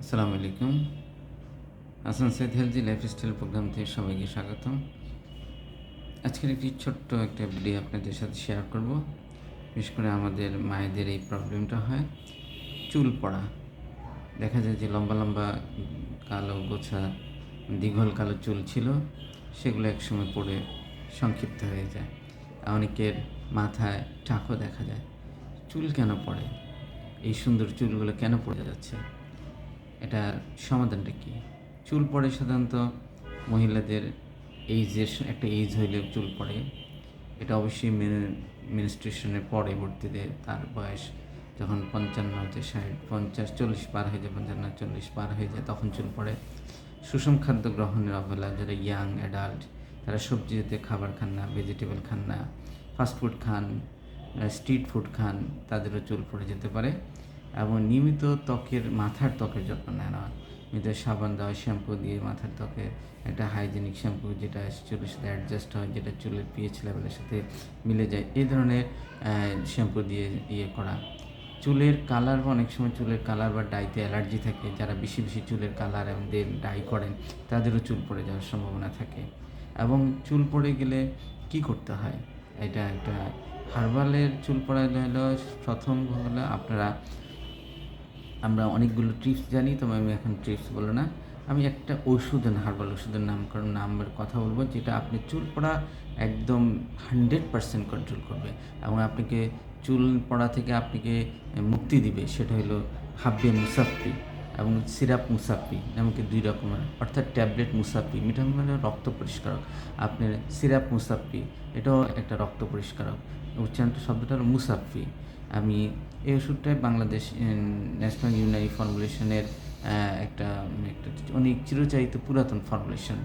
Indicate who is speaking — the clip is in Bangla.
Speaker 1: আসসালামু আলাইকুম। Hasan Syed healthy lifestyle program থেকে সবাইকে স্বাগতম। আজকের একটি ছোট্ট একটা ভিডিও আপনাদের সাথে শেয়ার করব। বিশেষ করে আমাদের মায়েদের এই প্রবলেমটা হয়, চুল পড়া। দেখা যায় যে লম্বা লম্বা কালো গোছা দীঘল কালো চুল ছিল, সেগুলো একসময় পড়ে সংক্ষিপ্ত হয়ে যায়। অনেকের মাথায় টাকও দেখা যায়। চুল কেন পড়ে? এই সুন্দর চুলগুলো কেন পড়ে যাচ্ছে? এটার সমাধানটা কী? চুল পড়ে সাধারণত মহিলাদের এইজের একটা এইজ হইলে চুল পড়ে। এটা অবশ্যই মেনস্ট্রুয়েশনের পরবর্তীতে তার বয়স যখন 55 60 50 40 পার হয়ে যায়, 55 40 পার হয়ে যায়, তখন চুল পড়ে। সুষম খাদ্য গ্রহণের অবহেলা, যারা ইয়াং অ্যাডাল্ট, তারা সবজি জাতীয় খাবার খান না, ভেজিটেবল খান না, ফাস্টফুড খান, স্ট্রিট ফুড খান, তাদেরও চুল পড়ে যেতে পারে। এবং নিয়মিত মাথার ত্বকের যত্ন নেয় না, নিয়মিত সাবান দেওয়া, শ্যাম্পু দিয়ে মাথার ত্বকে একটা হাইজেনিক শ্যাম্পু যেটা চুলের সাথে অ্যাডজাস্ট হয়, যেটা চুলের পিএইচ লেভেলের সাথে মিলে যায়, এই ধরনের শ্যাম্পু দিয়ে করা। চুলের কালার, অনেক সময় চুলের কালার বা ডাইতে অ্যালার্জি থাকে, যারা বেশি বেশি চুলের কালার এবং ডাই করেন তাদেরও চুল পড়ে যাওয়ার সম্ভাবনা থাকে। এবং চুল পড়ে গেলে কি করতে হয়? এটা একটা হার্বালের চুল পড়ালে হলো, প্রথম হলো আমরা অনেকগুলো টিপস জানি, তবে আমি এখন টিপস বলবো না। আমি একটা হার্বাল ওষুধের নামের কথা বলবো, যেটা আপনি চুল পড়া একদম 100% কন্ট্রোল করবে এবং আপনাকে চুল পড়া থেকে আপনাকে মুক্তি দিবে। সেটা হলো হাব্বে মুসাফি এবং সিরাপ মুসাফি নামকে 2 রকমের, অর্থাৎ ট্যাবলেট মুসাফি, মিঠা মানে রক্ত পরিষ্কারক। আপনার সিরাপ মুসাফি, এটাও একটা রক্ত পরিষ্কারক। উচ্চারণটা শব্দটা হলো মুসাফি। আমি এই ওষুধটাই বাংলাদেশ ন্যাশনাল ইউনারি ফর্মুলেশনের একটা একটা অনেক চিরচারিত পুরাতন ফর্মুলেশন।